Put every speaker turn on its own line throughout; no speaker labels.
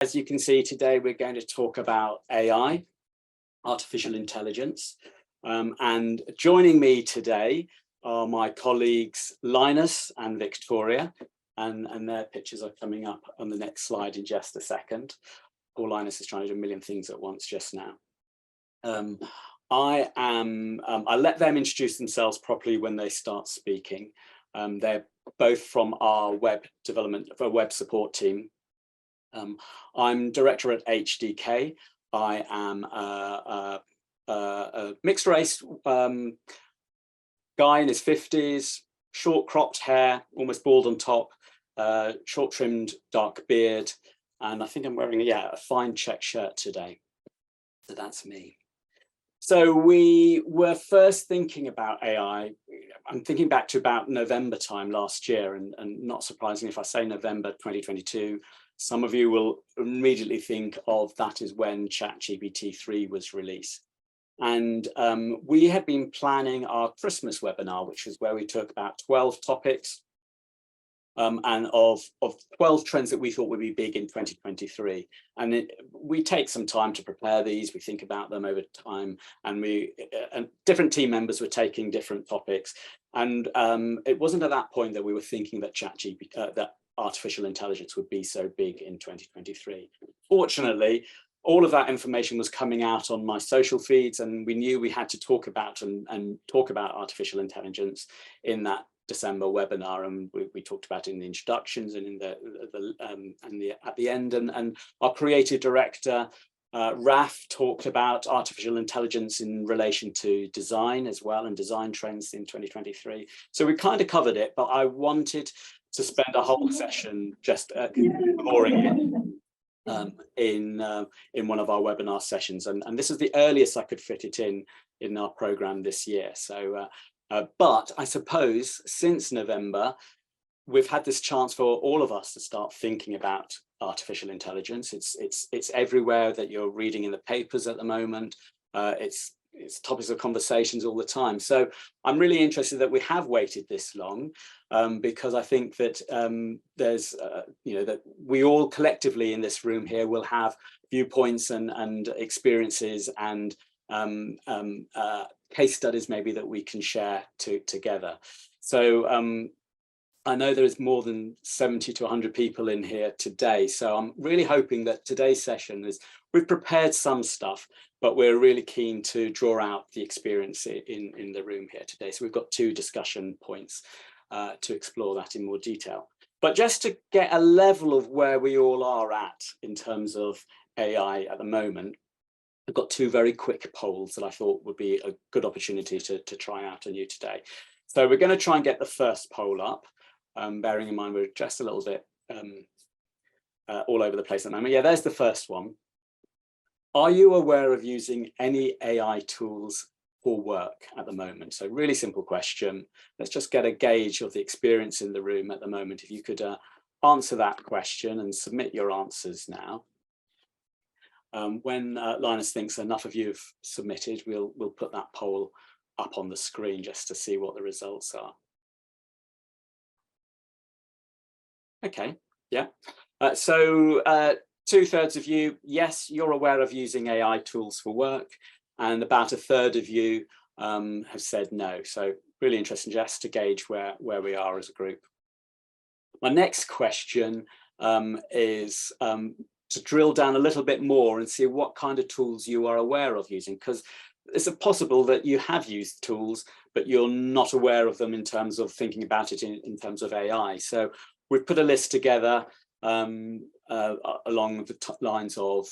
As you can see today, we're going to talk about AI, artificial intelligence. And joining me today are my colleagues Linus and Victoria, and their pictures are coming up on the next slide in just a second. Poor Linus is trying to do a million things at once just now. I let them introduce themselves properly when they start speaking. They're both from our web support team. I'm director at HDK. I am a mixed race guy in his 50s, short cropped hair, almost bald on top, short trimmed dark beard, and I think I'm wearing a fine check shirt today. So that's me. So we were first thinking about AI. I'm thinking back to about November time last year, and not surprisingly, if I say November 2022, some of you will immediately think of that as when ChatGPT 3 was released. And we had been planning our Christmas webinar, which was where we took about 12 topics and of 12 trends that we thought would be big in 2023. And we take some time to prepare these, we think about them over time, and different team members were taking different topics. And it wasn't at that point that we were thinking that that artificial intelligence would be so big in 2023. Fortunately, all of that information was coming out on my social feeds, and we knew we had to talk about and talk about artificial intelligence in that December webinar, and we talked about it in the introductions and in at the end. And our creative director Raf talked about artificial intelligence in relation to design as well, and design trends in 2023. So we kind of covered it, but I wanted to spend a whole session just exploring it in one of our webinar sessions, and this is the earliest I could fit it in our program this year. So but I suppose since November we've had this chance for all of us to start thinking about artificial intelligence. It's everywhere that you're reading in the papers at the moment. It's topics of conversations all the time. So I'm really interested that we have waited this long, because I think that there's that we all collectively in this room here will have viewpoints and experiences and case studies maybe that we can share together. So I know there is more than 70 to 100 people in here today, so I'm really hoping that today's session we've prepared some stuff, but we're really keen to draw out the experience in the room here today. So we've got 2 discussion points to explore that in more detail. But just to get a level of where we all are at in terms of AI at the moment, I've got 2 very quick polls that I thought would be a good opportunity to try out on you today. So we're going to try and get the first poll up, bearing in mind we're just a little bit all over the place at the moment. Yeah, there's the first one. Are you aware of using any AI tools for work at the moment? So really simple question. Let's just get a gauge of the experience in the room at the moment. If you could answer that question and submit your answers now. When Linus thinks enough of you have submitted, we'll put that poll up on the screen just to see what the results are. Okay, yeah. So 2/3 of you, yes, you're aware of using AI tools for work, and about 1/3 of you have said no. So really interesting just to gauge where we are as a group. My next question is to drill down a little bit more and see what kind of tools you are aware of using, because it's possible that you have used tools, but you're not aware of them in terms of thinking about it in terms of AI. So we've put a list together along the lines of,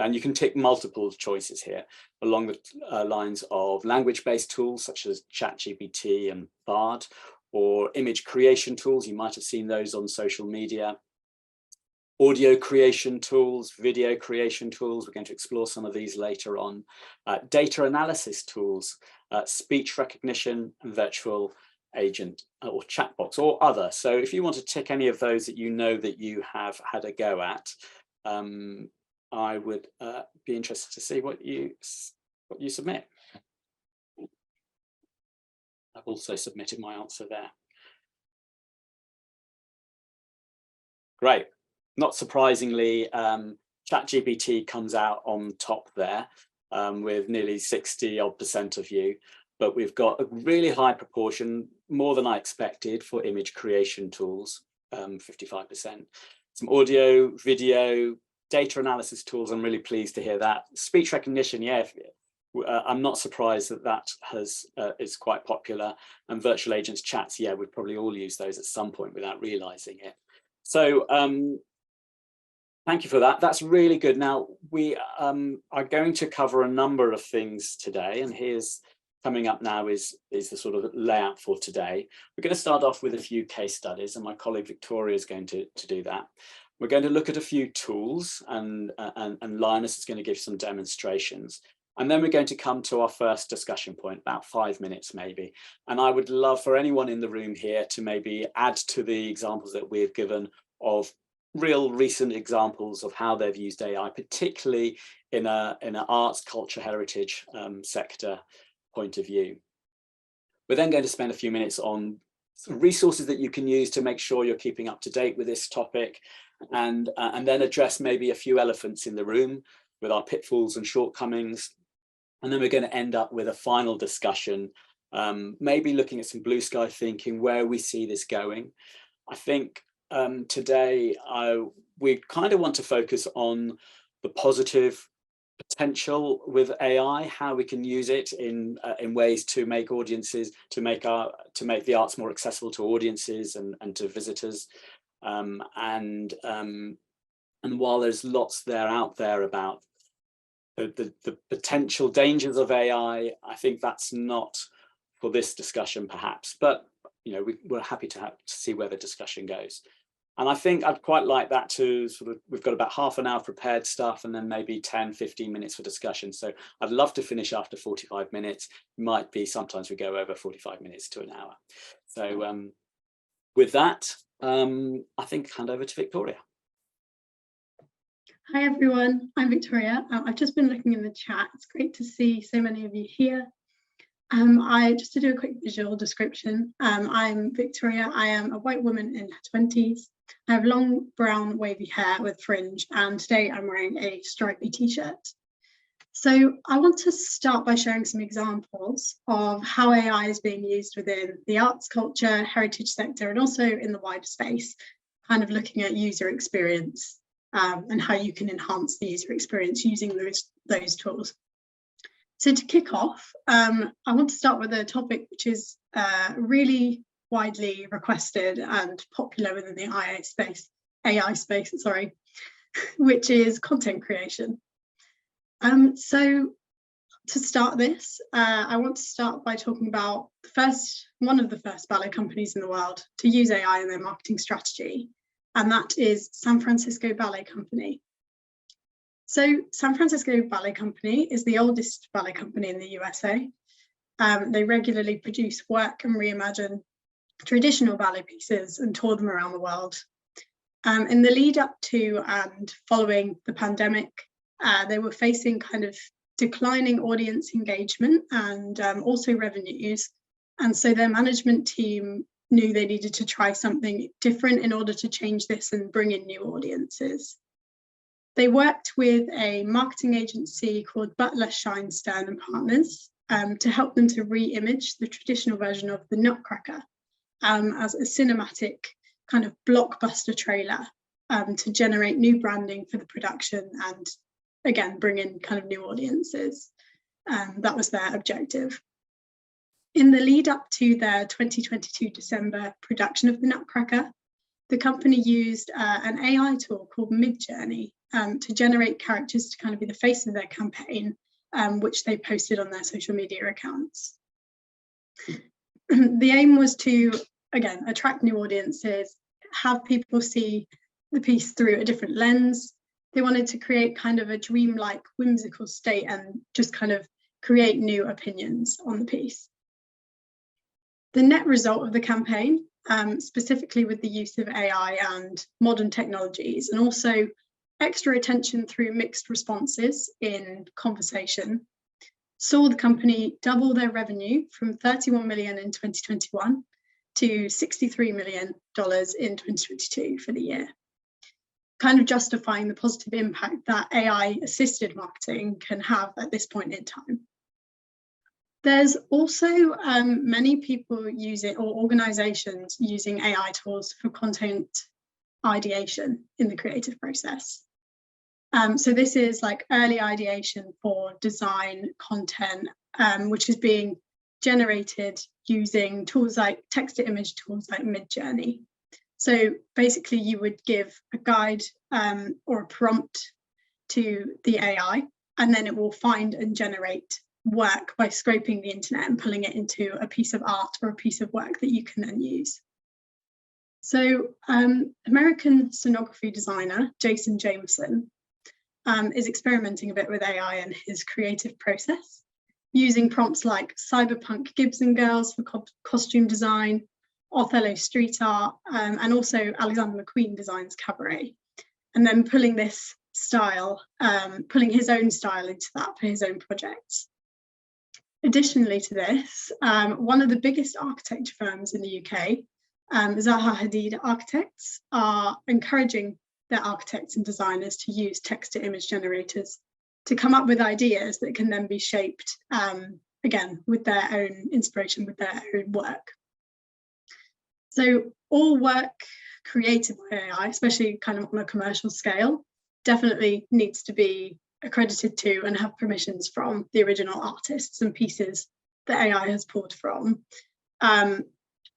and you can tick multiple choices here, along the lines of language-based tools such as ChatGPT and Bard, or image creation tools. You might have seen those on social media. Audio creation tools, video creation tools. We're going to explore some of these later on. Data analysis tools, speech recognition, and virtual agent or chatbots or other. So if you want to tick any of those that you know that you have had a go at, I would be interested to see what you submit. I've also submitted my answer there. Great. not surprisingly, ChatGPT comes out on top there with nearly 60% of you, but we've got a really high proportion, more than I expected, for image creation tools, 55%. Some audio, video, data analysis tools, I'm really pleased to hear that. Speech recognition, yeah, I'm not surprised that is quite popular. And virtual agents chats, yeah, we've probably all used those at some point without realizing it. So thank you for that. That's really good. Now, we are going to cover a number of things today, and here's coming up now is the sort of layout for today. We're going to start off with a few case studies, and my colleague Victoria is going to do that. We're going to look at a few tools, and Linus is going to give some demonstrations. And then we're going to come to our first discussion point, about 5 minutes maybe. And I would love for anyone in the room here to maybe add to the examples that we've given of real recent examples of how they've used AI, particularly in an arts, culture, heritage sector point of view. We're then going to spend a few minutes on some resources that you can use to make sure you're keeping up to date with this topic, and then address maybe a few elephants in the room with our pitfalls and shortcomings. And then we're going to end up with a final discussion, maybe looking at some blue sky thinking, where we see this going. I think today we kind of want to focus on the positive potential with AI, how we can use it in ways to make audiences, to make the arts more accessible to audiences and to visitors. And while there's lots out there about the potential dangers of AI, I think that's not for this discussion perhaps, but you know, we're happy to see where the discussion goes. And I think I'd quite like that to sort of, we've got about half an hour prepared stuff and then maybe 10, 15 minutes for discussion. So I'd love to finish after 45 minutes. Might be sometimes we go over 45 minutes to an hour. So with that, I think hand over to Victoria.
Hi everyone, I'm Victoria. I've just been looking in the chat. It's great to see so many of you here. Just to do a quick visual description, I'm Victoria. I am a white woman in her 20s. I have long brown wavy hair with fringe, and today I'm wearing a stripy t-shirt. So I want to start by sharing some examples of how AI is being used within the arts, culture, heritage sector, and also in the wider space, kind of looking at user experience and how you can enhance the user experience using those tools. So to kick off, I want to start with a topic which is really widely requested and popular within the AI space, sorry, which is content creation. So to start this, I want to start by talking about one of the first ballet companies in the world to use AI in their marketing strategy, and that is San Francisco Ballet Company. So San Francisco Ballet Company is the oldest ballet company in the USA. They regularly produce work and reimagine traditional ballet pieces and tour them around the world. In the lead up to and following the pandemic, they were facing kind of declining audience engagement and also revenues. And so their management team knew they needed to try something different in order to change this and bring in new audiences. They worked with a marketing agency called Butler, Shine, Stern and Partners to help them to re-image the traditional version of the Nutcracker as a cinematic kind of blockbuster trailer to generate new branding for the production and again bring in kind of new audiences. That was their objective. In the lead up to their 2022 December production of the Nutcracker, the company used an AI tool called Midjourney to generate characters to kind of be the face of their campaign, which they posted on their social media accounts. The aim was to, again, attract new audiences, have people see the piece through a different lens. They wanted to create kind of a dreamlike, whimsical state and just kind of create new opinions on the piece. The net result of the campaign, specifically with the use of AI and modern technologies, and also extra attention through mixed responses in conversation, saw the company double their revenue from 31 million in 2021 to $63 million in 2022 for the year. kind of justifying the positive impact that AI-assisted marketing can have at this point in time. There's also many people using, or organizations using AI tools for content ideation in the creative process. So this is like early ideation for design content, which is being generated using tools like text-to-image tools like Midjourney. So basically you would give a guide or a prompt to the AI, and then it will find and generate work by scraping the internet and pulling it into a piece of art or a piece of work that you can then use. So American sonography designer Jameson is experimenting a bit with AI and his creative process, using prompts like cyberpunk Gibson girls for costume design, Othello street art, and also Alexander McQueen designs cabaret, and then pulling this style, pulling his own style into that for his own projects. Additionally to this, one of the biggest architecture firms in the UK, Zaha Hadid Architects, are encouraging their architects and designers to use text-to-image generators to come up with ideas that can then be shaped, again, with their own inspiration, with their own work. So all work created by AI, especially kind of on a commercial scale, definitely needs to be accredited to and have permissions from the original artists and pieces that AI has pulled from.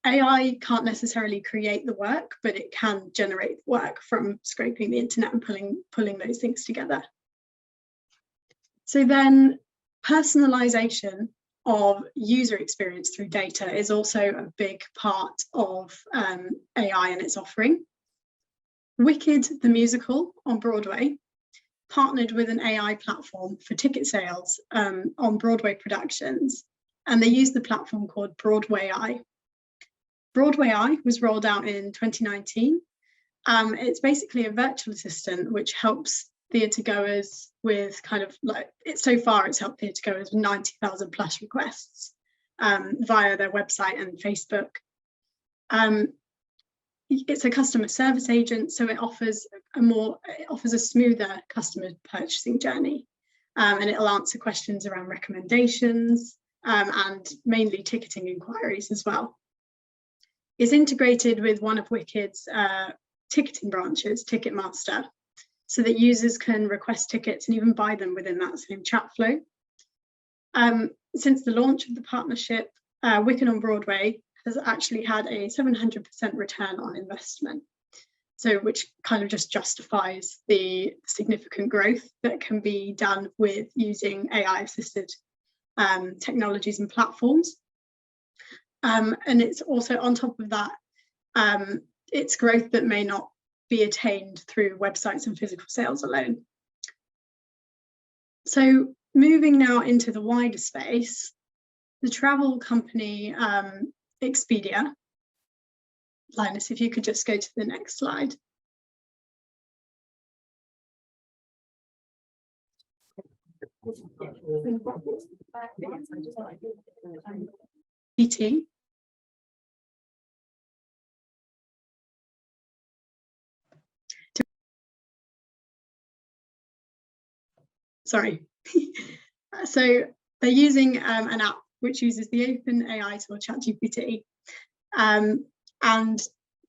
AI can't necessarily create the work, but it can generate work from scraping the internet and pulling those things together. So then personalization of user experience through data is also a big part of AI and its offering. Wicked, the musical on Broadway, partnered with an AI platform for ticket sales on Broadway productions, and they used the platform called Broadway Eye. Broadway Eye was rolled out in 2019. It's basically a virtual assistant which helps theatre goers with kind of like, so far it's helped theatre goers with 90,000 plus requests via their website and Facebook. It's a customer service agent, so it offers a smoother customer purchasing journey, and it'll answer questions around recommendations and mainly ticketing inquiries as well. It's integrated with one of Wicked's ticketing branches, Ticketmaster, so that users can request tickets and even buy them within that same chat flow. Since the launch of the partnership, Wicked on Broadway has actually had a 700% return on investment, so which kind of just justifies the significant growth that can be done with using AI-assisted technologies and platforms. And it's also on top of that, it's growth that may not be attained through websites and physical sales alone. So moving now into the wider space, the travel company Expedia. Linus, if you could just go to the next slide. PT. Sorry. So they're using an app which uses the OpenAI tool ChatGPT. And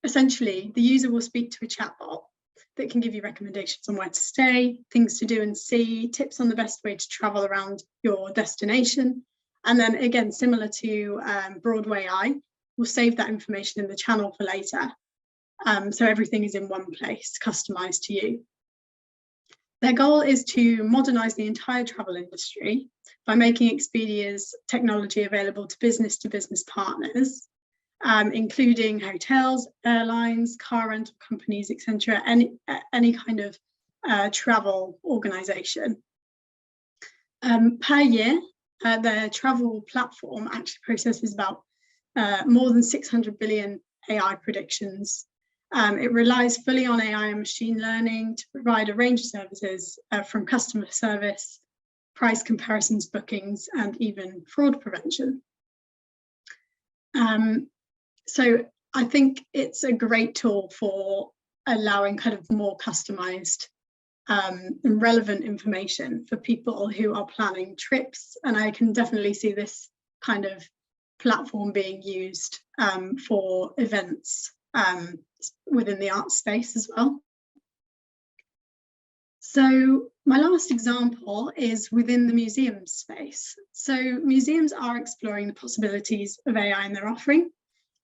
essentially, the user will speak to a chatbot that can give you recommendations on where to stay, things to do and see, tips on the best way to travel around your destination. And then again, similar to Broadway Eye, we'll save that information in the channel for later. So everything is in one place, customized to you. Their goal is to modernize the entire travel industry by making Expedia's technology available to business partners, including hotels, airlines, car rental companies, etc., any kind of travel organization. Per year, their travel platform actually processes about more than 600 billion AI predictions. It relies fully on AI and machine learning to provide a range of services from customer service, price comparisons, bookings, and even fraud prevention. So I think it's a great tool for allowing kind of more customized and relevant information for people who are planning trips. And I can definitely see this kind of platform being used for events within the art space as well. So my last example is within the museum space. So museums are exploring the possibilities of AI in their offering,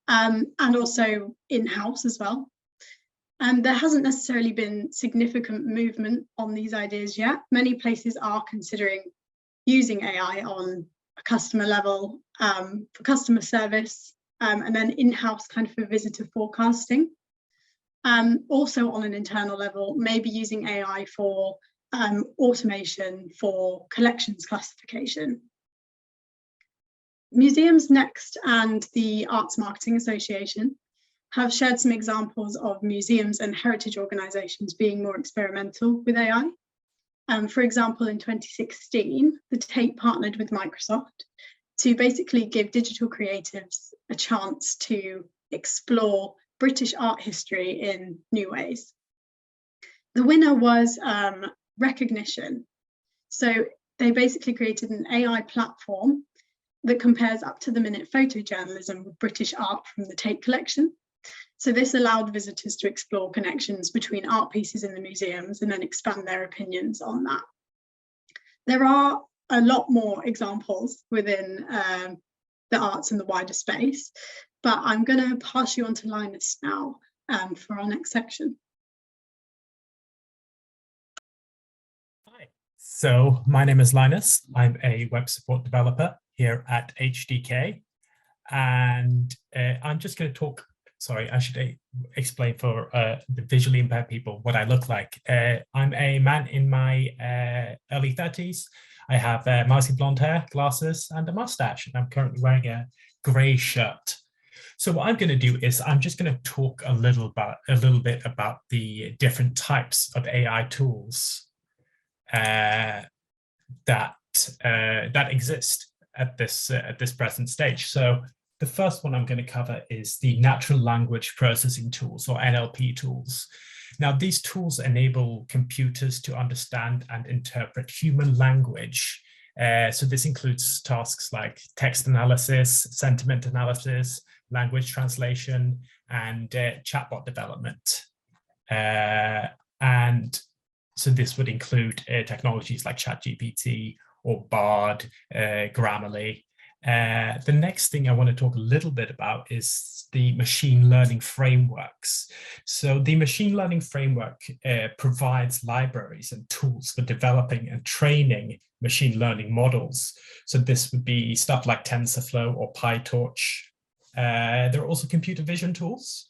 and also in-house as well. There hasn't necessarily been significant movement on these ideas yet. Many places are considering using AI on a customer level for customer service, and then in-house kind of for visitor forecasting. Also on an internal level, maybe using AI for automation for collections classification. Museums Next and the Arts Marketing Association have shared some examples of museums and heritage organisations being more experimental with AI. For example, in 2016, the Tate partnered with Microsoft to basically give digital creatives a chance to explore British art history in new ways. The winner was Recognition. So they basically created an AI platform that compares up-to-the-minute photojournalism with British art from the Tate collection. So this allowed visitors to explore connections between art pieces in the museums and then expand their opinions on that. There are a lot more examples within the arts and the wider space, but I'm going to pass you on to Linus now for our next section.
Hi, so my name is Linus. I'm a web support developer here at HDK, and I'm just going to talk. Sorry, I should explain for the visually impaired people what I look like. I'm a man in my early 30s. I have mousy blonde hair, glasses, and a mustache, and I'm currently wearing a grey shirt. So what I'm going to do is I'm just going to talk a little bit about the different types of AI tools that exist at this present stage. So the first one I'm going to cover is the natural language processing tools, or NLP tools. Now, these tools enable computers to understand and interpret human language. So this includes tasks like text analysis, sentiment analysis, language translation, and chatbot development. And so this would include technologies like ChatGPT or Bard, Grammarly. The next thing I want to talk a little bit about is the machine learning frameworks. So the machine learning framework provides libraries and tools for developing and training machine learning models. So this would be stuff like TensorFlow or PyTorch. There are also computer vision tools.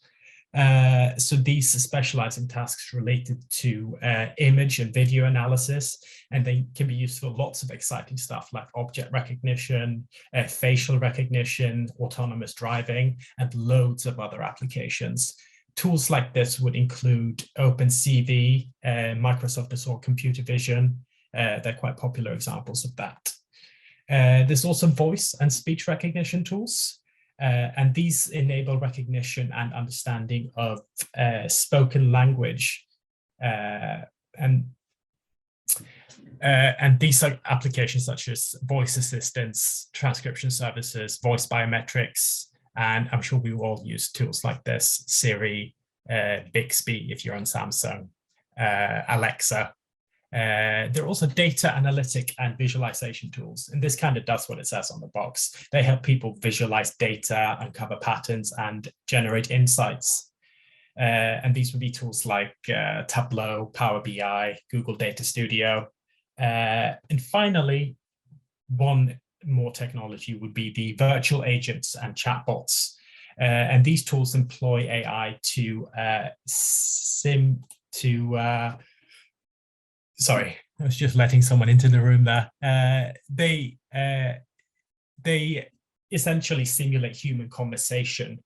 So these specialize in tasks related to image and video analysis, and they can be used for lots of exciting stuff like object recognition, facial recognition, autonomous driving, and loads of other applications. Tools like this would include OpenCV, Microsoft Azure Computer Vision. They're quite popular examples of that. There's also voice and speech recognition tools. And these enable recognition and understanding of spoken language. And these are applications such as voice assistants, transcription services, voice biometrics, and I'm sure we all use tools like this: Siri, Bixby if you're on Samsung, Alexa. There are also data analytic and visualization tools, and this kind of does what it says on the box. They help people visualize data, uncover patterns, and generate insights. And these would be tools like Tableau, Power BI, Google Data Studio. And finally, one more technology would be the virtual agents and chatbots. And these tools employ AI sorry, I was just letting someone into the room there. They essentially simulate human conversation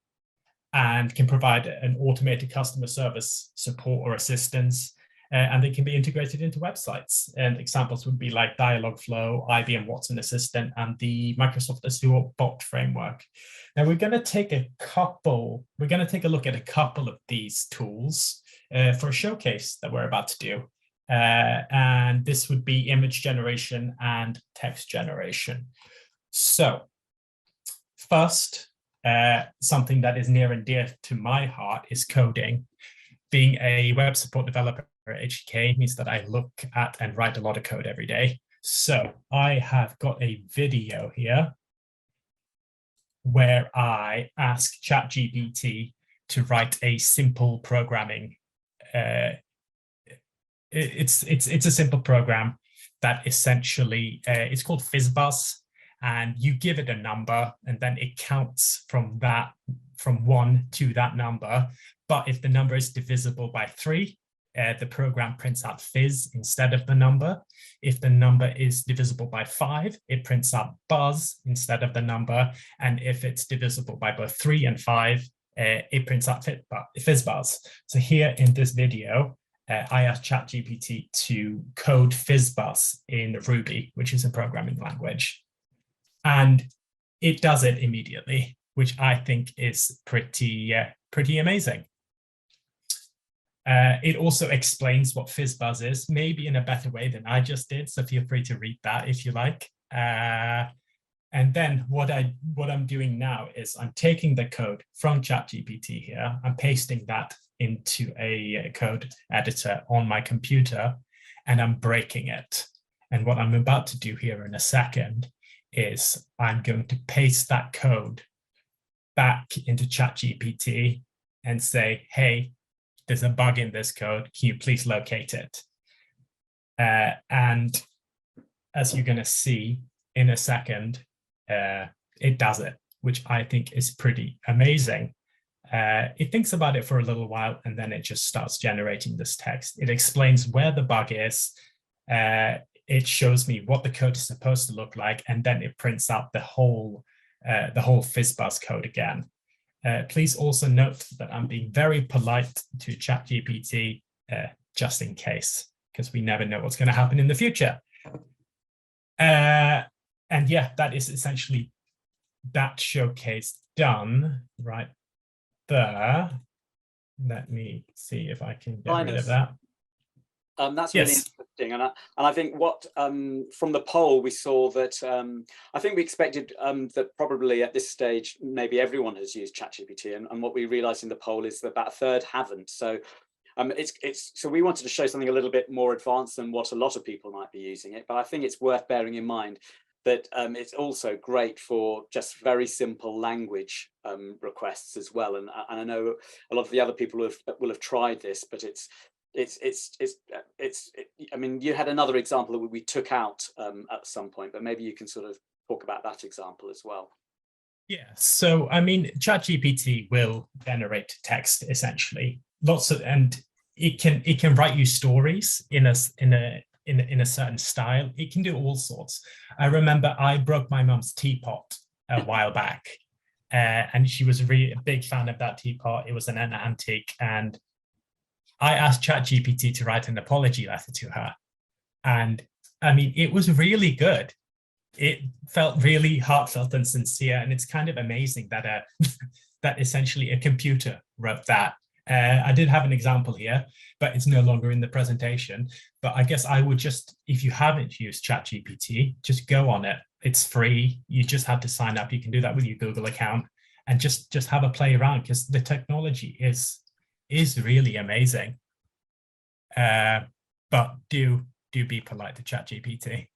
and can provide an automated customer service support or assistance, and they can be integrated into websites. And examples would be like Dialogflow, IBM Watson Assistant, and the Microsoft Azure Bot Framework. Now we're going to take a look at a couple of these tools for a showcase that we're about to do. And this would be image generation and text generation. So first, something that is near and dear to my heart is coding. Being a web support developer at HK means that I look at and write a lot of code every day. So I have got a video here where I ask ChatGPT to write a simple programming. It's a simple program that essentially, it's called FizzBuzz, and you give it a number and then it counts from 1 to that number. But if the number is divisible by 3, the program prints out fizz instead of the number. If the number is divisible by 5, it prints out buzz instead of the number. And if it's divisible by both 3 and 5, it prints out FizzBuzz. So here in this video, I asked ChatGPT to code FizzBuzz in Ruby, which is a programming language. And it does it immediately, which I think is pretty amazing. It also explains what FizzBuzz is, maybe in a better way than I just did. So feel free to read that if you like. And then what I'm doing now is I'm taking the code from ChatGPT here, I'm pasting that into a code editor on my computer, and I'm breaking it. And what I'm about to do here in a second is I'm going to paste that code back into ChatGPT and say, hey, there's a bug in this code. Can you please locate it? And as you're going to see in a second, it does it, which I think is pretty amazing. It thinks about it for a little while, and then it just starts generating this text. It explains where the bug is. It shows me what the code is supposed to look like, and then it prints out the whole FizzBuzz code again. Please also note that I'm being very polite to ChatGPT, just in case, because we never know what's going to happen in the future. And yeah, that is essentially that showcase done right there. Let me see if I can get rid of that.
That's really interesting, and I think what from the poll we saw that I think we expected that probably at this stage maybe everyone has used ChatGPT, and what we realised in the poll is that about a third haven't. So so we wanted to show something a little bit more advanced than what a lot of people might be using it, but I think it's worth bearing in mind that it's also great for just very simple language requests as well. And I know a lot of the other people will have tried this, but I mean, you had another example that we took out at some point, but maybe you can sort of talk about that example as well.
Yeah, so I mean, ChatGPT will generate text essentially, and it can write you stories in a certain style. It can do all sorts. I remember I broke my mum's teapot a while back, and she was really a big fan of that teapot. It was an antique, and I asked ChatGPT to write an apology letter to her. And I mean, it was really good. It felt really heartfelt and sincere. And it's kind of amazing that that essentially a computer wrote that. I did have an example here, but it's no longer in the presentation. But I guess I would just, if you haven't used ChatGPT, just go on it. It's free. You just have to sign up. You can do that with your Google account and just have a play around, because the technology is really amazing. But do be polite to ChatGPT.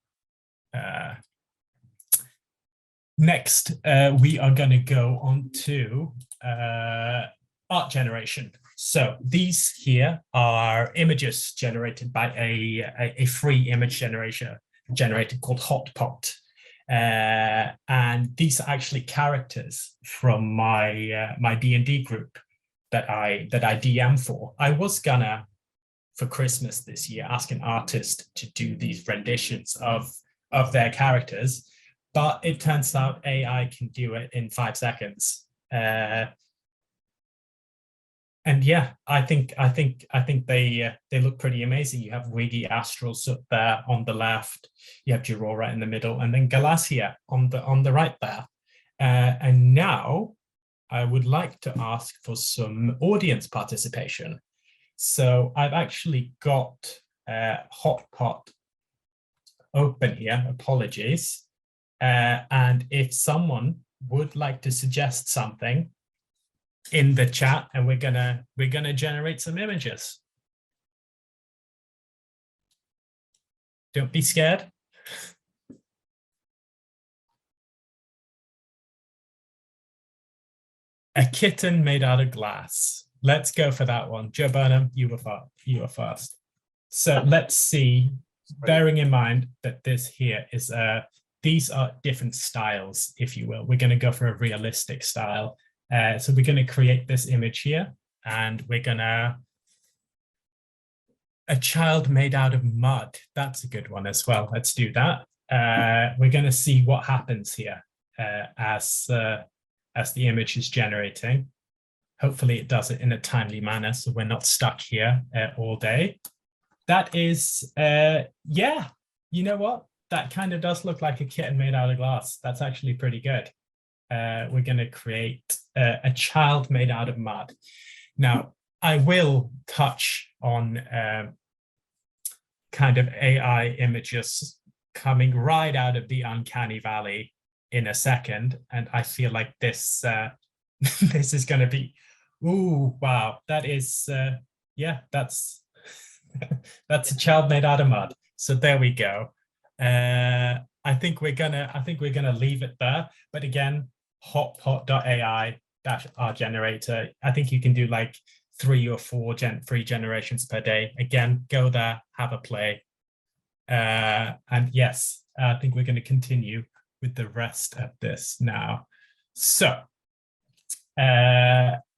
Next, we are going to go on to art generation. So these here are images generated by a free image generator called Hotpot. And these are actually characters from my D&D group that I DM for. I was gonna, for Christmas this year, ask an artist to do these renditions of their characters, but it turns out AI can do it in 5 seconds. And yeah, I think they look pretty amazing. You have Wiggy Astrals up there on the left, you have Girora in the middle, and then Galassia on the right there. And now I would like to ask for some audience participation. So I've actually got Hotpot open here, apologies. And if someone would like to suggest something in the chat, and we're gonna generate some images. Don't be scared. A kitten made out of glass. Let's go for that one. Joe Burnham, you were first. So let's see, bearing in mind that this here is these are different styles, if you will. We're going to go for a realistic style. So we're going to create this image here, and we're going to a child made out of mud. That's a good one as well. Let's do that. We're going to see what happens here as the image is generating. Hopefully it does it in a timely manner, so we're not stuck here all day. That is, yeah, you know what? That kind of does look like a kitten made out of glass. That's actually pretty good. We're going to create a child made out of mud. Now, I will touch on kind of AI images coming right out of the uncanny valley in a second, and I feel like this this is going to be, ooh, wow, that is, yeah, that's that's a child made out of mud. So there we go. I think we're gonna leave it there. But again, hotpot.ai -r generator. I think you can do like 3 or 4 free generations per day. Again, go there, have a play. And yes, I think we're going to continue with the rest of this now. So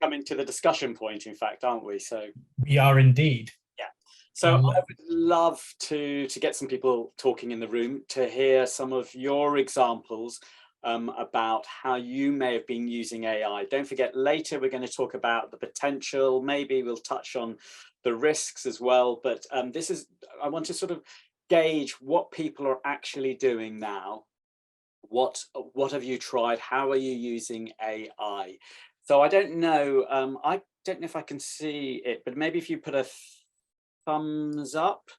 coming to the discussion point, in fact, aren't we? So
we are indeed.
Yeah. So I would love to get some people talking in the room to hear some of your examples about how you may have been using AI. Don't forget, later we're going to talk about the potential. Maybe we'll touch on the risks as well. But this is, I want to sort of gauge what people are actually doing now. What have you tried? How are you using AI? So I don't know. I don't know if I can see it, but maybe if you put a thumbs up,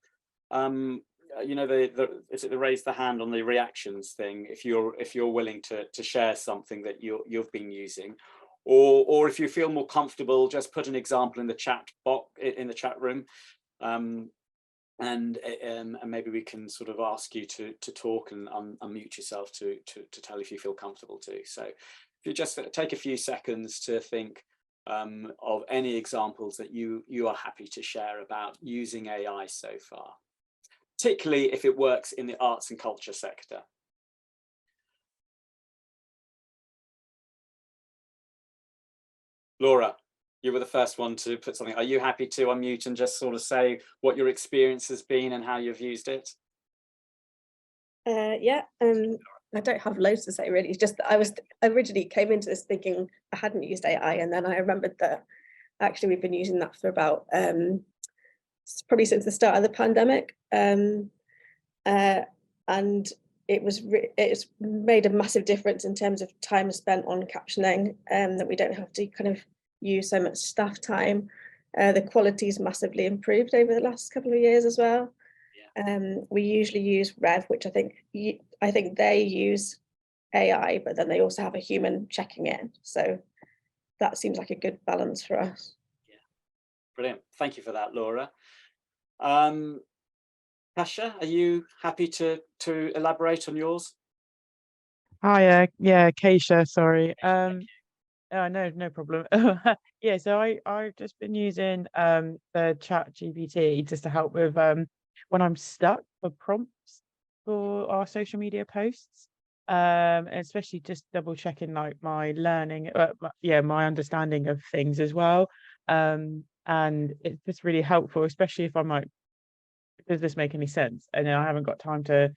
you know, is it the raise the hand on the reactions thing, if you're willing to share something that you've been using, or if you feel more comfortable, just put an example in the chat box in the chat room, and maybe we can sort of ask you to talk and unmute yourself to tell if you feel comfortable to. So if you just take a few seconds to think of any examples that you are happy to share about using AI so far, particularly if it works in the arts and culture sector. Laura, you were the first one to put something. Are you happy to unmute and just sort of say what your experience has been and how you've used it?
Yeah, I don't have loads to say really. It's just that I originally came into this thinking I hadn't used AI, and then I remembered that actually we've been using that for about probably since the start of the pandemic, and it's made a massive difference in terms of time spent on captioning, that we don't have to kind of use so much staff time. The quality's massively improved over the last couple of years as well. We usually use Rev, which I think they use AI, but then they also have a human checking in. So that seems like a good balance for us.
Yeah, brilliant. Thank you for that, Laura. Kasia, are you happy to elaborate on yours?
Hi, yeah, Kasia, sorry. No problem. Yeah, so I've just been using the chat GPT just to help with when I'm stuck for prompts for our social media posts, especially just double checking like my learning, my understanding of things as well. And it's just really helpful, especially if I'm like, does this make any sense? And then I haven't got time to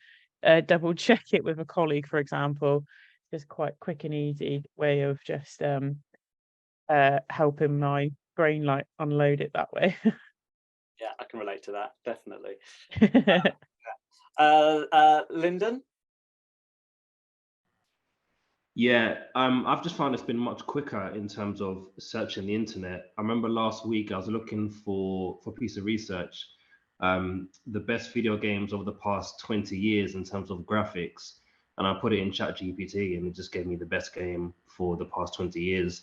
double check it with a colleague, for example. Just quite quick and easy way of just helping my brain like unload it that way.
Yeah, I can relate to that, definitely. Lyndon?
Yeah, I've just found it's been much quicker in terms of searching the internet. I remember last week I was looking for a piece of research, the best video games over the past 20 years in terms of graphics, and I put it in ChatGPT, and it just gave me the best game for the past 20 years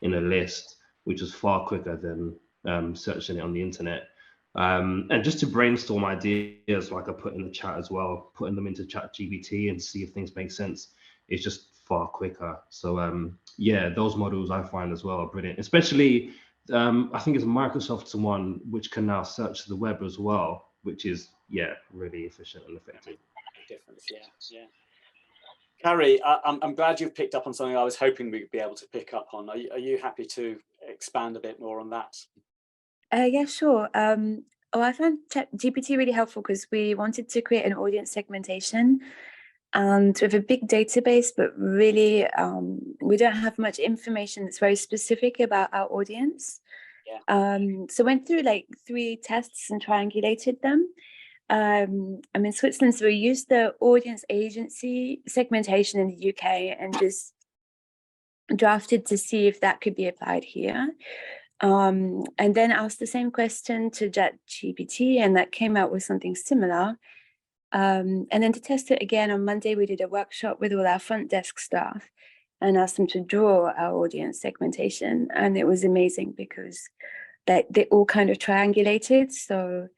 in a list, which was far quicker than searching it on the internet. And just to brainstorm ideas, like I put in the chat as well, putting them into ChatGPT and see if things make sense, it's just far quicker. So yeah, those models I find as well are brilliant, especially I think it's Microsoft's one which can now search the web as well, which is, yeah, really efficient and effective.
Difference, yeah. Carrie, I'm glad you've picked up on something I was hoping we'd be able to pick up on. Are you happy to expand a bit more on that?
Yeah, sure. I found ChatGPT really helpful because we wanted to create an audience segmentation, and we have a big database, but really we don't have much information that's very specific about our audience.
Yeah.
So went through like 3 tests and triangulated them. I'm in Switzerland, so we used the audience agency segmentation in the UK and just drafted to see if that could be applied here. And then asked the same question to ChatGPT, and that came out with something similar. And then to test it again on Monday, we did a workshop with all our front desk staff and asked them to draw our audience segmentation. And it was amazing because they all kind of triangulated. So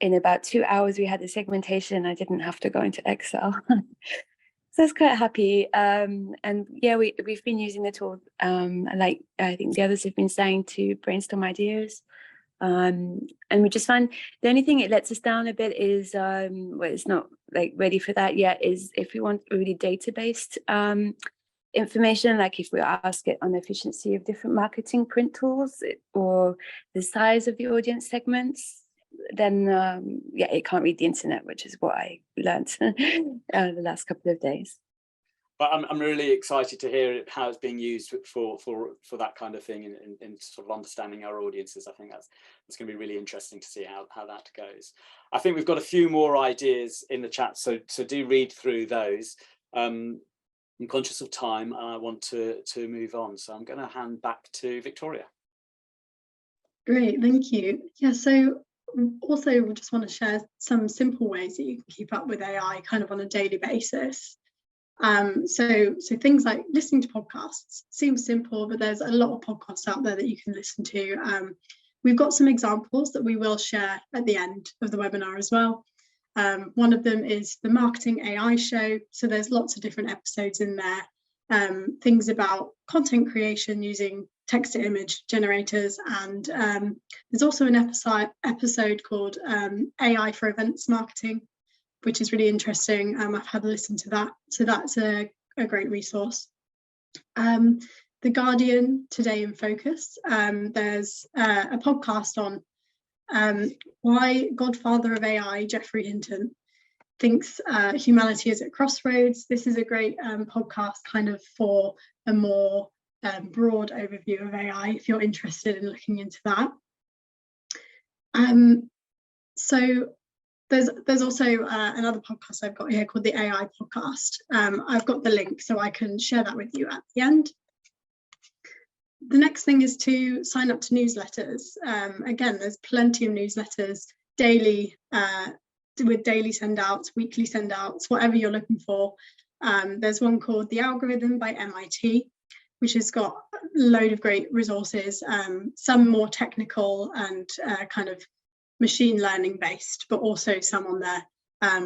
in about 2 hours, we had the segmentation. I didn't have to go into Excel. So I was quite happy. And yeah, we've been using the tool, like I think the others have been saying, to brainstorm ideas. And we just find the only thing it lets us down a bit is, well, it's not like ready for that yet, is if we want really data-based information, like if we ask it on the efficiency of different marketing print tools or the size of the audience segments, then yeah, it can't read the internet, which is what I learned the last couple of days.
But I'm really excited to hear how it's being used for that kind of thing in sort of understanding our audiences. I think that's going to be really interesting to see how that goes. I think we've got a few more ideas in the chat, so do read through those. I'm conscious of time and I want to move on, so I'm going to hand back to Victoria.
Great, thank you. Yeah, so also we just want to share some simple ways that you can keep up with AI kind of on a daily basis. So things like listening to podcasts seems simple, but there's a lot of podcasts out there that you can listen to. We've got some examples that we will share at the end of the webinar as well. One of them is the Marketing AI show. So there's lots of different episodes in there. Things about content creation using text to image generators, and there's also an episode called AI for Events Marketing, which is really interesting. I've had a listen to that, so that's a great resource. The Guardian Today in Focus, there's a podcast on why Godfather of AI, Geoffrey Hinton, thinks humanity is at crossroads. This is a great podcast kind of for a more broad overview of AI, if you're interested in looking into that. So there's also another podcast I've got here called the AI Podcast. I've got the link, so I can share that with you at the end. The next thing is to sign up to newsletters. Again, there's plenty of newsletters daily, with daily send-outs, weekly send-outs, whatever you're looking for. There's one called The Algorithm by MIT, which has got a load of great resources, some more technical and kind of machine learning based, but also some on there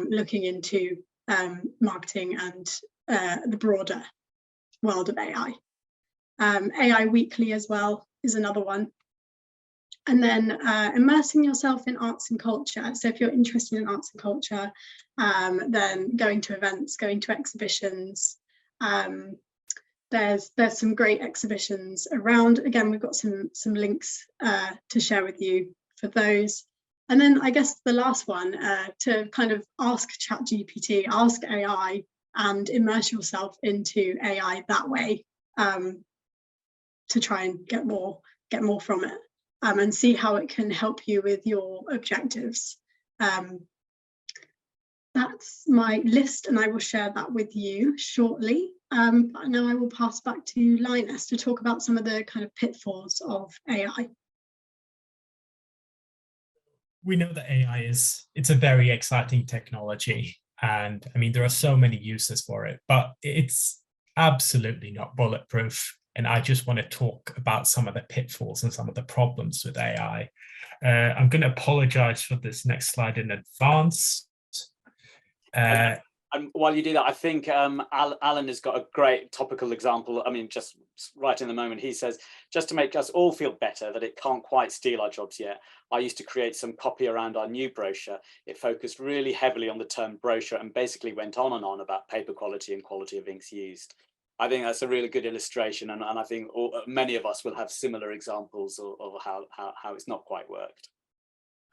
looking into marketing and the broader world of AI. AI Weekly as well is another one. And then immersing yourself in arts and culture. So if you're interested in arts and culture, then going to events, going to exhibitions. There's some great exhibitions around. Again, we've got some links to share with you for those. And then I guess the last one, to kind of ask ChatGPT, ask AI, and immerse yourself into AI that way, to try and get more from it, and see how it can help you with your objectives. That's my list, and I will share that with you shortly. But now I will pass back to Linus to talk about some of the kind of pitfalls of AI.
We know that AI it's a very exciting technology. And I mean, there are so many uses for it, but it's absolutely not bulletproof. And I just want to talk about some of the pitfalls and some of the problems with AI. I'm going to apologize for this next slide in advance.
While you do that, I think Alan has got a great topical example. I mean, just right in the moment, he says, just to make us all feel better that it can't quite steal our jobs yet, I used to create some copy around our new brochure. It focused really heavily on the term brochure and basically went on and on about paper quality and quality of inks used. I think that's a really good illustration, and I think many of us will have similar examples of how it's not quite worked.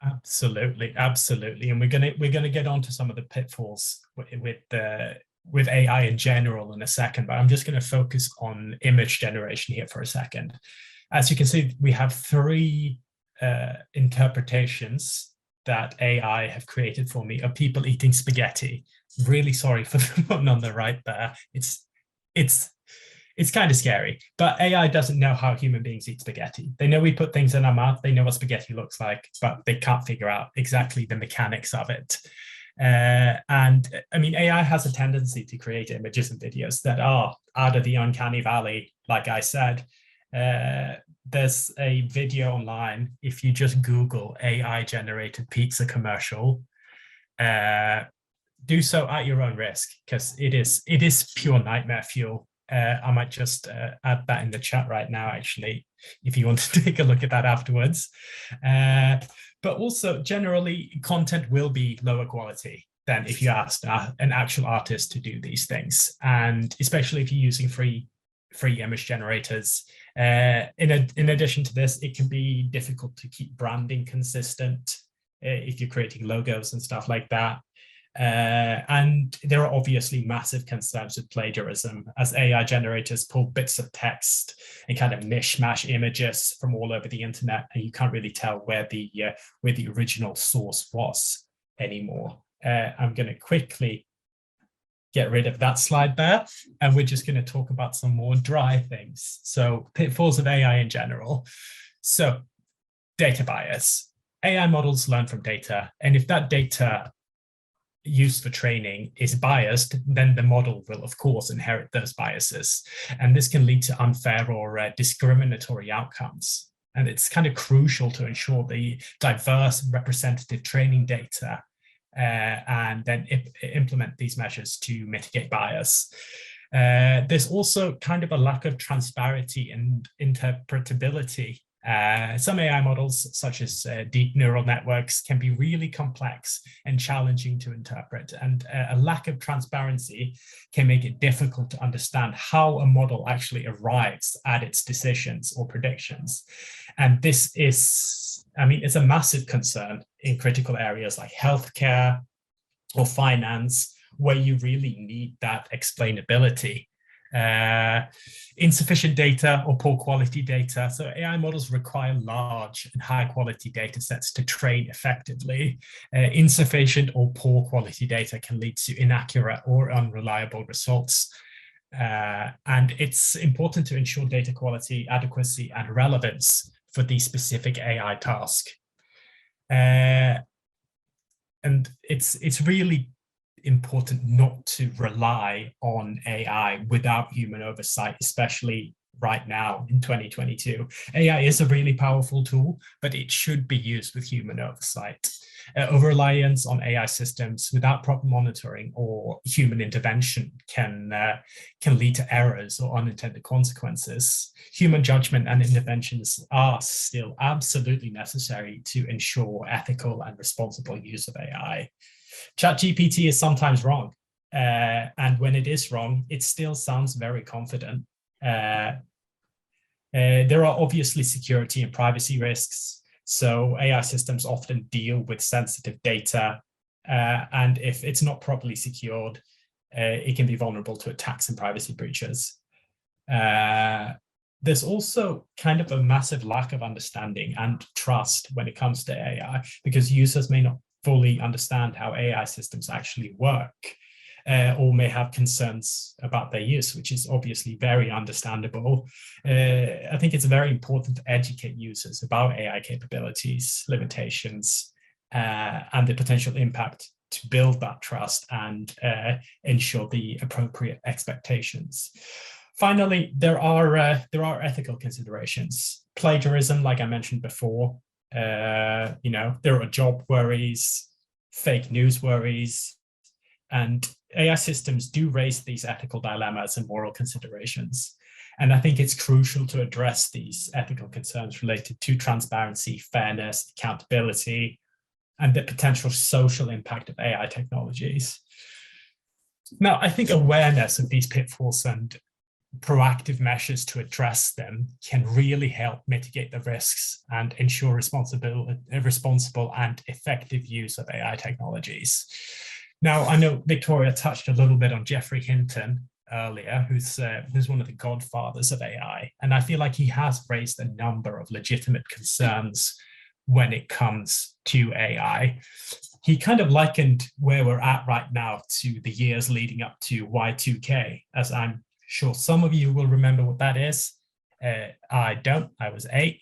Absolutely, absolutely, and we're gonna get on to some of the pitfalls with AI in general in a second. But I'm just going to focus on image generation here for a second. As you can see, we have three interpretations that AI have created for me of people eating spaghetti. Really sorry for the one on the right there. It's kind of scary, but AI doesn't know how human beings eat spaghetti. They know we put things in our mouth, they know what spaghetti looks like, but they can't figure out exactly the mechanics of it. And I mean, AI has a tendency to create images and videos that are out of the uncanny valley, like I said. There's a video online, if you just Google AI generated pizza commercial, do so at your own risk, because it is pure nightmare fuel. I might just add that in the chat right now, actually, if you want to take a look at that afterwards. But also, generally, content will be lower quality than if you asked an actual artist to do these things. And especially if you're using free image generators. In addition to this, it can be difficult to keep branding consistent if you're creating logos and stuff like that. And there are obviously massive concerns with plagiarism, as AI generators pull bits of text and kind of mishmash images from all over the internet, and you can't really tell where the original source was anymore. I'm going to quickly get rid of that slide there, and we're just going to talk about some more dry things. So pitfalls of AI in general. So data bias. AI models learn from data, and if that data used for training is biased, then the model will, of course, inherit those biases. And this can lead to unfair or discriminatory outcomes. And it's kind of crucial to ensure the diverse representative training data and then implement these measures to mitigate bias. There's also kind of a lack of transparency and interpretability. Some AI models, such as deep neural networks, can be really complex and challenging to interpret, and a lack of transparency can make it difficult to understand how a model actually arrives at its decisions or predictions. And this is, I mean, it's a massive concern in critical areas like healthcare or finance, where you really need that explainability. Insufficient data or poor quality data. So AI models require large and high quality data sets to train effectively. Insufficient or poor quality data can lead to inaccurate or unreliable results. And it's important to ensure data quality, adequacy, and relevance for the specific AI task. And it's really important not to rely on AI without human oversight, especially right now in 2022. AI is a really powerful tool, but it should be used with human oversight. Over-reliance on AI systems without proper monitoring or human intervention can lead to errors or unintended consequences. Human judgment and interventions are still absolutely necessary to ensure ethical and responsible use of AI. ChatGPT is sometimes wrong, and when it is wrong, it still sounds very confident. There are obviously security and privacy risks, so AI systems often deal with sensitive data, and if it's not properly secured, it can be vulnerable to attacks and privacy breaches. There's also kind of a massive lack of understanding and trust when it comes to AI, because users may not fully understand how AI systems actually work. or may have concerns about their use, which is obviously very understandable. I think it's very important to educate users about AI capabilities, limitations, and the potential impact to build that trust and ensure the appropriate expectations. Finally, there are ethical considerations. Plagiarism, like I mentioned before, there are job worries, fake news worries, and AI systems do raise these ethical dilemmas and moral considerations. And I think it's crucial to address these ethical concerns related to transparency, fairness, accountability, and the potential social impact of AI technologies. Now, I think awareness of these pitfalls and proactive measures to address them can really help mitigate the risks and ensure responsible and effective use of AI technologies. Now, I know Victoria touched a little bit on Geoffrey Hinton earlier, who's one of the godfathers of AI, and I feel like he has raised a number of legitimate concerns when it comes to AI. He kind of likened where we're at right now to the years leading up to Y2K, as I'm sure some of you will remember what that is. I don't, I was 8.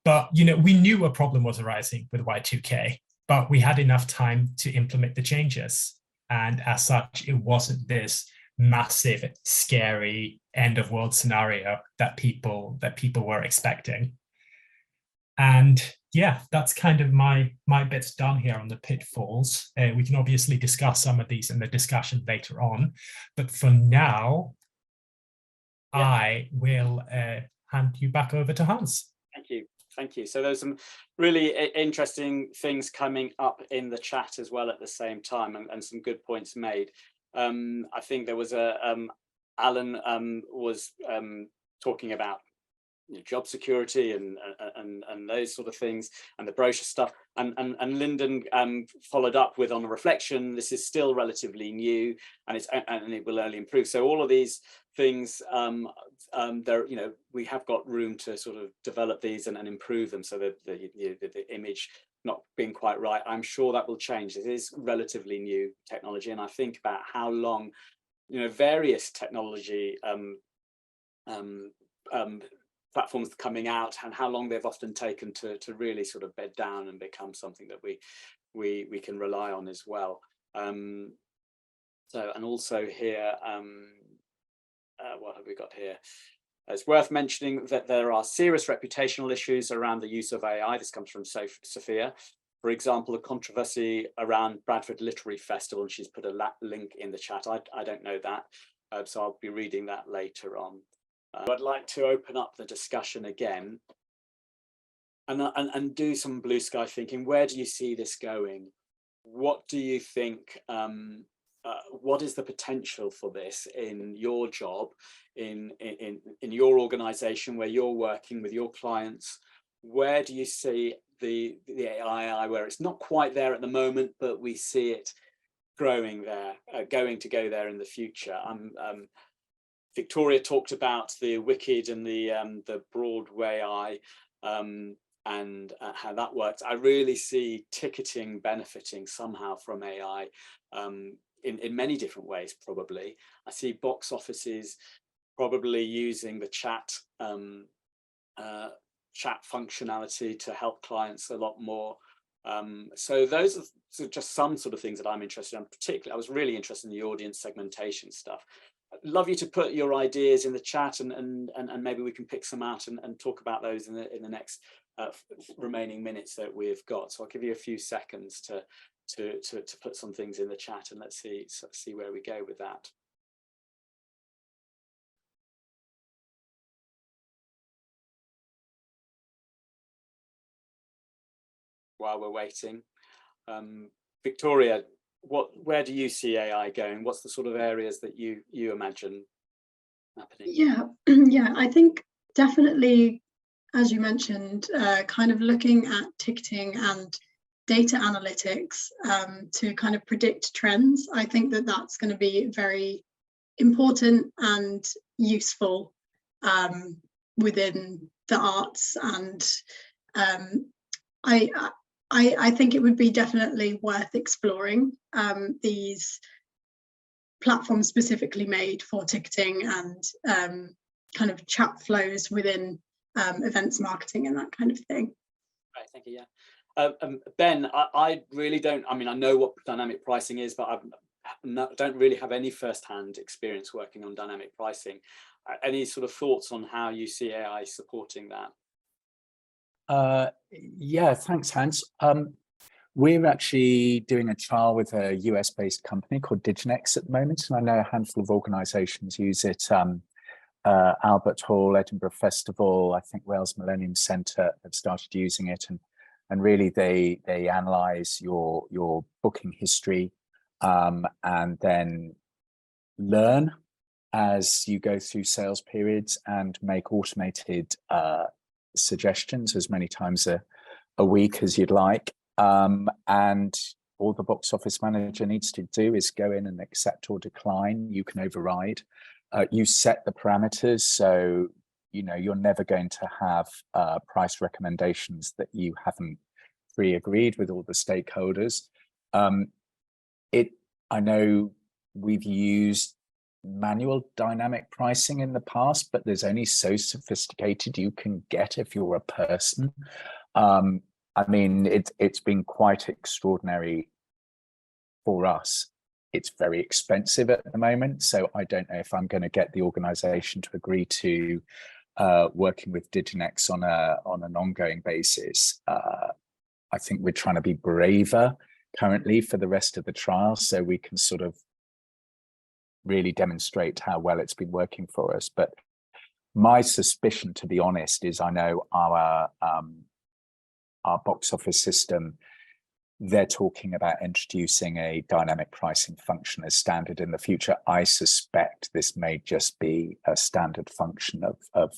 But, we knew a problem was arising with Y2K, but we had enough time to implement the changes. And as such, it wasn't this massive, scary end of world scenario that people were expecting. And yeah, that's kind of my bits done here on the pitfalls. We can obviously discuss some of these in the discussion later on, but for now, yeah. I will hand you back over to Hans.
Thank you. So there's some really interesting things coming up in the chat as well at the same time, and some good points made. I think there was Alan was talking about job security and those sort of things, and the brochure stuff, and Lyndon followed up with, on a reflection, this is still relatively new and it will only improve. So all of these things, we have got room to sort of develop these and improve them, so that the image not being quite right, I'm sure that will change. It is relatively new technology, and I think about how long various technology platforms coming out, and how long they've often taken to really sort of bed down and become something that we can rely on as well. So, and also here, what have we got here? It's worth mentioning that there are serious reputational issues around the use of AI. This comes from Sophia. For example, a controversy around Bradford Literary Festival, and she's put a link in the chat. I don't know that, so I'll be reading that later on. I'd like to open up the discussion again and do some blue sky thinking. Where do you see this going? What do you think? What is the potential for this in your job, in your organization where you're working with your clients? Where do you see the AI where it's not quite there at the moment, but we see it growing there, going to go there in the future? Victoria talked about the Wicked and the Broadway Eye and how that works. I really see ticketing benefiting somehow from AI in many different ways, probably. I see box offices probably using the chat functionality to help clients a lot more. So those are just some sort of things that I'm interested in. Particularly, I was really interested in the audience segmentation stuff. I'd love you to put your ideas in the chat, and maybe we can pick some out and talk about those in the next remaining minutes that we've got. So I'll give you a few seconds to put some things in the chat, and let's see where we go with that. While we're waiting, Victoria, where do you see AI going? What's the sort of areas that you imagine happening?
Yeah, I think definitely, as you mentioned, kind of looking at ticketing and data analytics to kind of predict trends. I think that that's going to be very important and useful within the arts, and I think it would be definitely worth exploring these platforms specifically made for ticketing and kind of chat flows within events marketing and that kind of thing.
Right, thank you. Yeah, Ben, I really don't. I mean, I know what dynamic pricing is, but don't really have any first-hand experience working on dynamic pricing. Any sort of thoughts on how you see AI supporting that?
Yeah, thanks, Hans. We're actually doing a trial with a US-based company called Diginex at the moment, and I know a handful of organisations use it. Albert Hall, Edinburgh Festival, I think Wales Millennium Centre have started using it, and really they analyse your booking history and then learn as you go through sales periods and make automated suggestions as many times a week as you'd like. And all the box office manager needs to do is go in and accept or decline. You can override. You set the parameters, so you're never going to have price recommendations that you haven't pre-agreed with all the stakeholders. I know we've used manual dynamic pricing in the past, but there's only so sophisticated you can get if you're a person. I mean, it's been quite extraordinary for us. It's very expensive at the moment, so I don't know if I'm going to get the organisation to agree to working with Diginex on an ongoing basis. I think we're trying to be braver currently for the rest of the trial, so we can sort of really demonstrate how well it's been working for us. But my suspicion, to be honest, is I know our box office system, they're talking about introducing a dynamic pricing function as standard in the future. I suspect this may just be a standard function of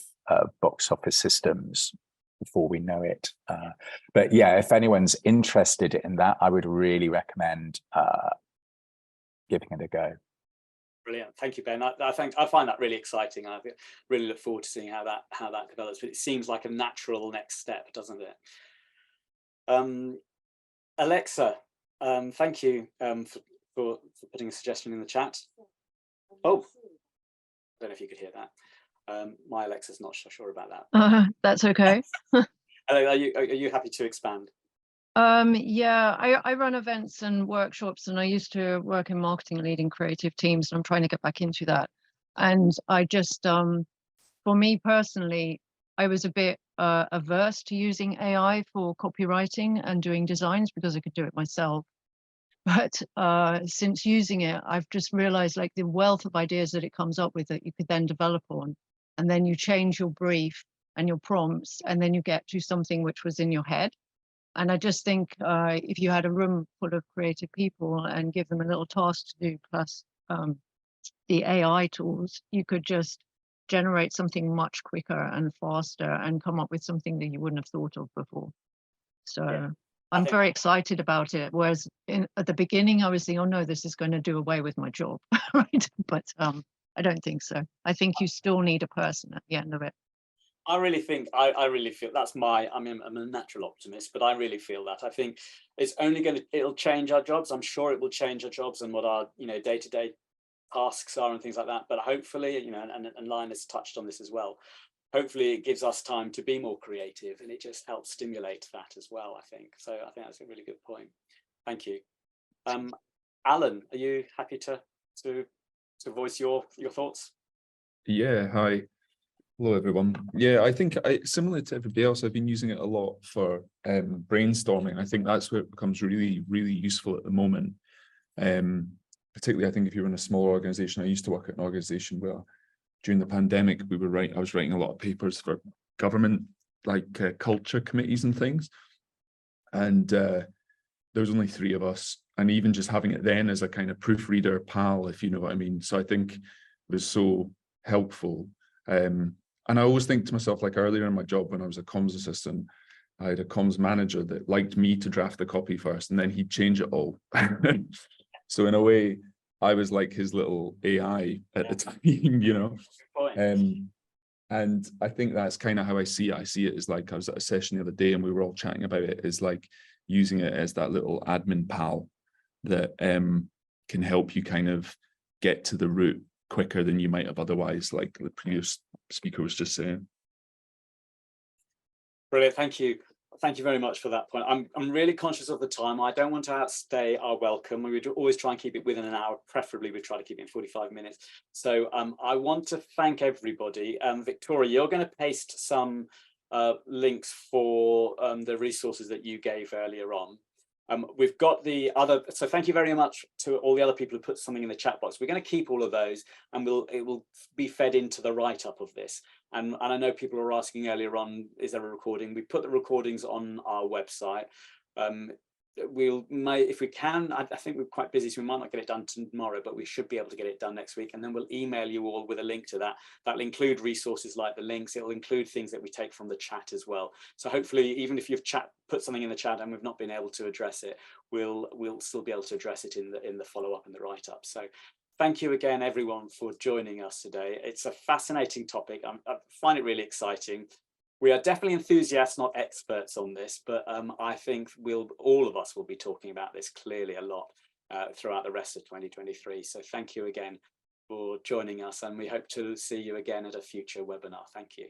box office systems before we know it. But yeah, if anyone's interested in that, I would really recommend giving it a go.
Brilliant, thank you, Ben. I find that really exciting. I really look forward to seeing how that develops. But it seems like a natural next step, doesn't it? Alexa, thank you for putting a suggestion in the chat. Oh, I don't know if you could hear that. My Alexa's not so sure about that.
That's okay.
Are you happy to expand?
Yeah, I run events and workshops, and I used to work in marketing, leading creative teams, and I'm trying to get back into that. And I just, for me personally, I was a bit averse to using AI for copywriting and doing designs because I could do it myself. But since using it, I've just realized like the wealth of ideas that it comes up with that you could then develop on, and then you change your brief and your prompts, and then you get to something which was in your head. And I just think if you had a room full of creative people and give them a little task to do, plus the AI tools, you could just generate something much quicker and faster and come up with something that you wouldn't have thought of before. So yeah, I'm very excited about it. Whereas at the beginning, I was thinking, oh no, this is going to do away with my job, right? But I don't think so. I think you still need a person at the end of it.
I really think, I really feel that's I mean, I'm a natural optimist, but I really feel that. I think it's only it'll change our jobs. I'm sure it will change our jobs and what our, day-to-day tasks are and things like that. But hopefully, and Linus touched on this as well. Hopefully it gives us time to be more creative, and it just helps stimulate that as well, I think. So I think that's a really good point. Thank you. Alan, are you happy to voice your thoughts?
Yeah, hi. Hello, everyone. Yeah, I think similar to everybody else, I've been using it a lot for brainstorming. I think that's where it becomes really, really useful at the moment. Particularly, I think if you're in a small organization, I used to work at an organization where during the pandemic, I was writing a lot of papers for government, like culture committees and things. And there was only 3 of us. And even just having it then as a kind of proofreader pal, if you know what I mean. So I think it was so helpful. And I always think to myself, like earlier in my job when I was a comms assistant, I had a comms manager that liked me to draft the copy first, and then he'd change it all. So in a way, I was like his little AI at the time, And I think that's kind of how I see it. I see it as like, I was at a session the other day and we were all chatting about it, is like, using it as that little admin pal that can help you kind of get to the root quicker than you might have otherwise, like the previous speaker was just saying.
Brilliant, thank you. Thank you very much for that point. I'm really conscious of the time. I don't want to outstay our welcome. We would always try and keep it within an hour. Preferably, we try to keep it in 45 minutes. So I want to thank everybody. Victoria, you're going to paste some links for the resources that you gave earlier on. We've got the other, so thank you very much to all the other people who put something in the chat box. We're going to keep all of those, and it will be fed into the write-up of this. And I know people were asking earlier on, is there a recording? We put the recordings on our website. If we can, I think we're quite busy, so we might not get it done tomorrow, but we should be able to get it done next week. And then we'll email you all with a link to that. That'll include resources like the links. It'll include things that we take from the chat as well. So hopefully, even if you've put something in the chat and we've not been able to address it, we'll still be able to address it in the follow-up and the write-up. So thank you again, everyone, for joining us today. It's a fascinating topic. I find it really exciting. We are definitely enthusiasts, not experts on this, but I think all of us will be talking about this clearly a lot throughout the rest of 2023. So thank you again for joining us, and we hope to see you again at a future webinar. Thank you.